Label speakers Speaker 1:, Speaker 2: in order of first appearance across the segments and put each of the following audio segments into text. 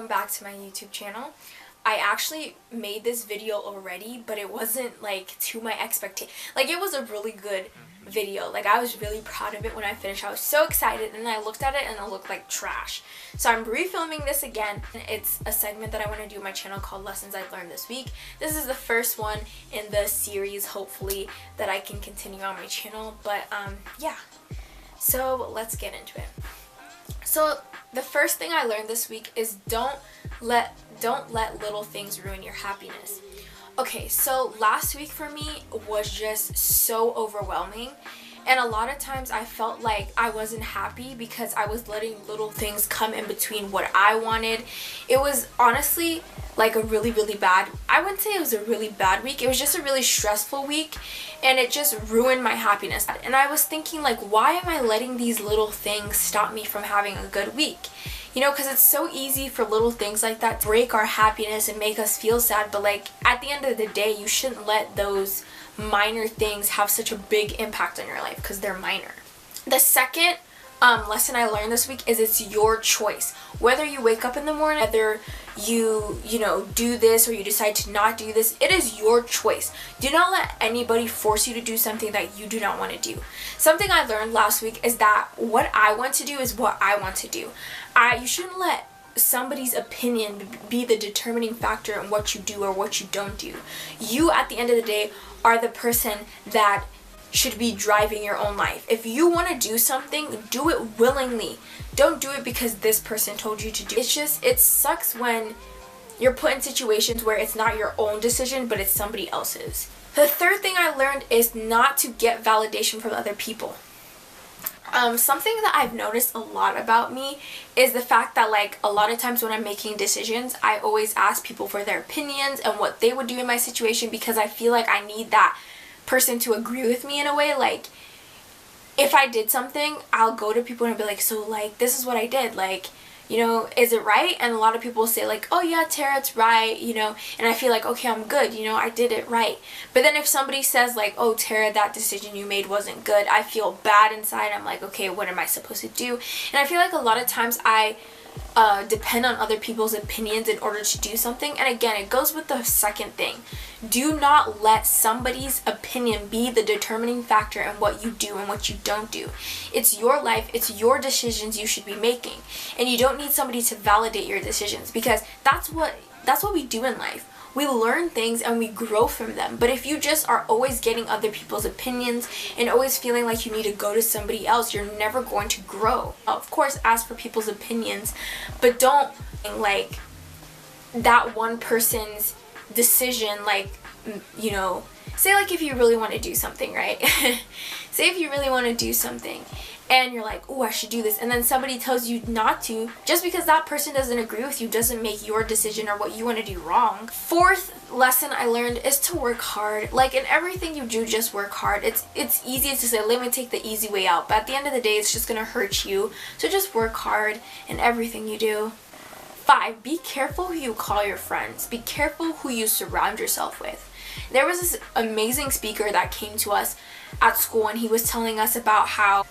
Speaker 1: back to my YouTube channel. I actually made this video already, but it wasn't like to my expectation. Like, it was a really good video. Like, I was really proud of it when I finished. I was so excited, and then I looked at it and it looked like trash. So I'm refilming this again. It's a segment that I want to do on my channel called Lessons I've Learned This Week. This is the first one in the series, hopefully, that I can continue on my channel. But yeah, so let's get into it. So the first thing I learned this week is don't let little things ruin your happiness. Okay, so last week for me was just so overwhelming, and a lot of times I felt like I wasn't happy because I was letting little things come in between what I wanted. It was honestly like a really bad, I wouldn't say it was a really bad week, it was just a really stressful week, and it just ruined my happiness. And I was thinking, like, why am I letting these little things stop me from having a good week? You know, because it's so easy for little things like that to break our happiness and make us feel sad, but like at the end of the day, you shouldn't let those minor things have such a big impact on your life because they're minor. The second lesson I learned this week is it's your choice. Whether you wake up in the morning, whether you do this or you decide to not do this, it is your choice. Do not let anybody force you to do something that you do not want to do. Something I learned last week is that what I want to do is what I want to do. You shouldn't let somebody's opinion be the determining factor in what you do or what you don't do. You, at the end of the day, are the person that should be driving your own life. If you want to do something, do it willingly. Don't do it because this person told you to do it. It sucks when you're put in situations where it's not your own decision, but it's somebody else's. The third thing I learned is not to get validation from other people. Something that I've noticed a lot about me is the fact that, like, a lot of times when I'm making decisions, I always ask people for their opinions and what they would do in my situation because I feel like I need that person to agree with me in a way. Like, if I did something, I'll go to people and be like, so, like, this is what I did, like, you know, is it right? And a lot of people say, like, oh yeah, Tara, it's right, you know, and I feel like, okay, I'm good, you know, I did it right. But then if somebody says, like, oh, Tara, that decision you made wasn't good, I feel bad inside. I'm like, okay, what am I supposed to do? And I feel like a lot of times I depend on other people's opinions in order to do something. And again, it goes with the second thing. Do not let somebody's opinion be the determining factor in what you do and what you don't do. It's your life, it's your decisions you should be making, and you don't need somebody to validate your decisions, because that's what we do in life. We learn things and we grow from them. But if you just are always getting other people's opinions and always feeling like you need to go to somebody else, you're never going to grow. Of course, ask for people's opinions, but don't like that one person's decision, like, you know, say like if you really want to do something, right? Say if you really want to do something and you're like, oh, I should do this, and then somebody tells you not to, just because that person doesn't agree with you doesn't make your decision or what you want to do wrong. Fourth lesson I learned is to work hard. Like, in everything you do, just work hard. It's easy to say, let me take the easy way out, but at the end of the day, it's just gonna hurt you. So just work hard in everything you do. 5, be careful who you call your friends. Be careful who you surround yourself with. There was this amazing speaker that came to us at school, and he was telling us about how,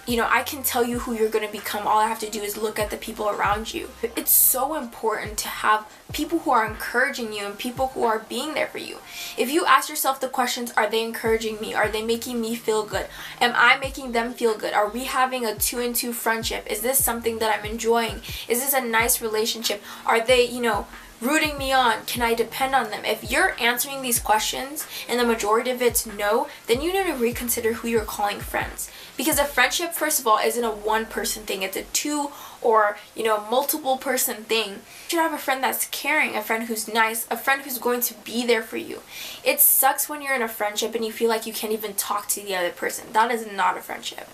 Speaker 1: you know, I can tell you who you're going to become. All I have to do is look at the people around you. It's so important to have people who are encouraging you and people who are being there for you. If you ask yourself the questions, are they encouraging me? Are they making me feel good? Am I making them feel good? Are we having a 2-and-2 friendship? Is this something that I'm enjoying? Is this a nice relationship? Are they, you know, rooting me on? Can I depend on them? If you're answering these questions and the majority of it's no, then you need to reconsider who you're calling friends. Because a friendship, first of all, isn't a one-person thing. It's a 2 or, you know, multiple person thing. You should have a friend that's caring, a friend who's nice, a friend who's going to be there for you. It sucks when you're in a friendship and you feel like you can't even talk to the other person. That is not a friendship.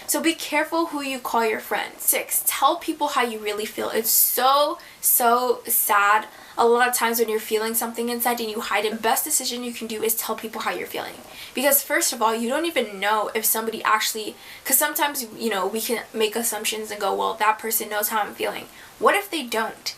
Speaker 1: So be careful who you call your friends. 6, tell people how you really feel. It's so sad a lot of times when you're feeling something inside and you hide it. The best decision you can do is tell people how you're feeling. Because first of all, you don't even know if somebody actually, because sometimes, you know, we can make assumptions and go, well, that person knows how I'm feeling. What if they don't?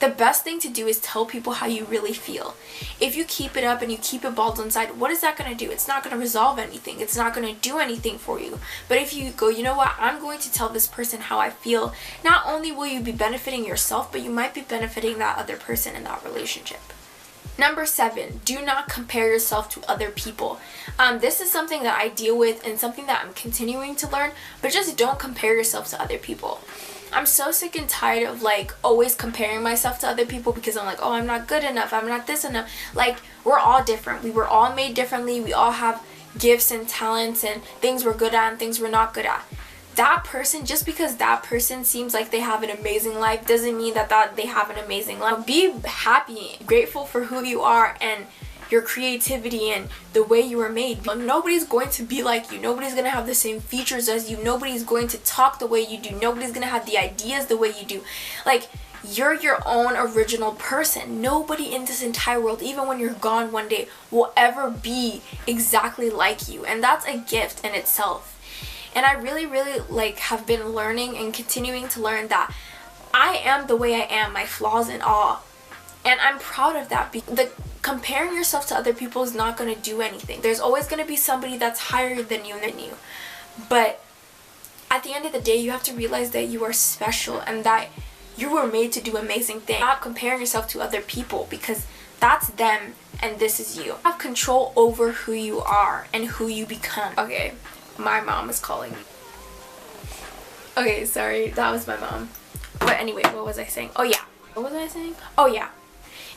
Speaker 1: The best thing to do is tell people how you really feel. If you keep it up and you keep it bottled inside, what is that going to do? It's not going to resolve anything. It's not going to do anything for you. But if you go, you know what, I'm going to tell this person how I feel, not only will you be benefiting yourself, but you might be benefiting that other person in that relationship. Number 7, do not compare yourself to other people. This is something that I deal with and something that I'm continuing to learn, but just don't compare yourself to other people. I'm so sick and tired of like always comparing myself to other people because I'm like, oh, I'm not good enough, I'm not this enough. Like, we're all different. We were all made differently. We all have gifts and talents and things we're good at and things we're not good at. That person, just because that person seems like they have an amazing life doesn't mean that they have an amazing life. Be happy, grateful for who you are and your creativity and the way you were made. Nobody's going to be like you. Nobody's going to have the same features as you. Nobody's going to talk the way you do. Nobody's going to have the ideas the way you do. Like, you're your own original person. Nobody in this entire world, even when you're gone one day, will ever be exactly like you. And that's a gift in itself. And I really, really have been learning and continuing to learn that I am the way I am, my flaws and all. And I'm proud of that. Comparing yourself to other people is not going to do anything. There's always going to be somebody that's higher than you. But at the end of the day, you have to realize that you are special and that you were made to do amazing things. Stop comparing yourself to other people because that's them and this is you. Have control over who you are and who you become. Okay, my mom is calling me. Okay, sorry, that was my mom. But anyway, what was I saying? Oh yeah. What was I saying? Oh yeah.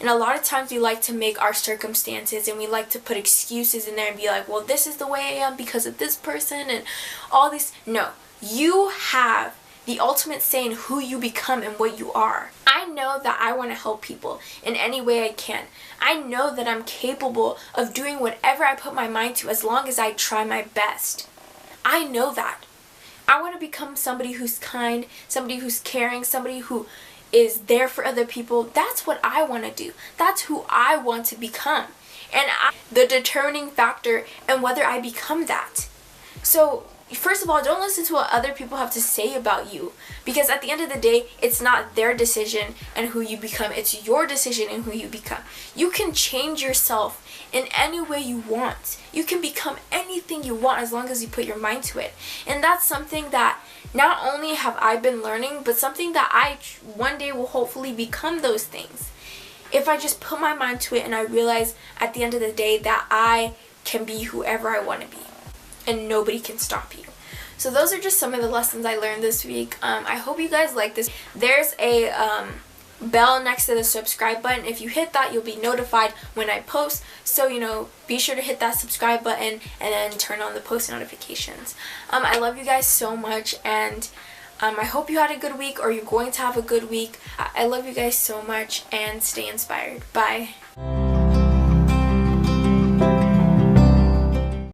Speaker 1: And a lot of times we like to make our circumstances and we like to put excuses in there and be like, well, this is the way I am because of this person and all this. No, you have the ultimate say in who you become and what you are. I know that I want to help people in any way I can. I know that I'm capable of doing whatever I put my mind to as long as I try my best. I know that. I want to become somebody who's kind, somebody who's caring, somebody who is there for other people. That's what I want to do. That's who I want to become. And the determining factor in whether I become that. So first of all, don't listen to what other people have to say about you, because at the end of the day, it's not their decision and who you become. It's your decision and who you become. You can change yourself in any way you want. You can become anything you want as long as you put your mind to it. And that's something that not only have I been learning, but something that I one day will hopefully become those things. If I just put my mind to it and I realize at the end of the day that I can be whoever I want to be and nobody can stop you. So those are just some of the lessons I learned this week. I hope you guys like this. There's a bell next to the subscribe button. If you hit that, you'll be notified when I post. So, be sure to hit that subscribe button and then turn on the post notifications. I love you guys so much, and I hope you had a good week, or you're going to have a good week. I love you guys so much, and stay inspired. Bye.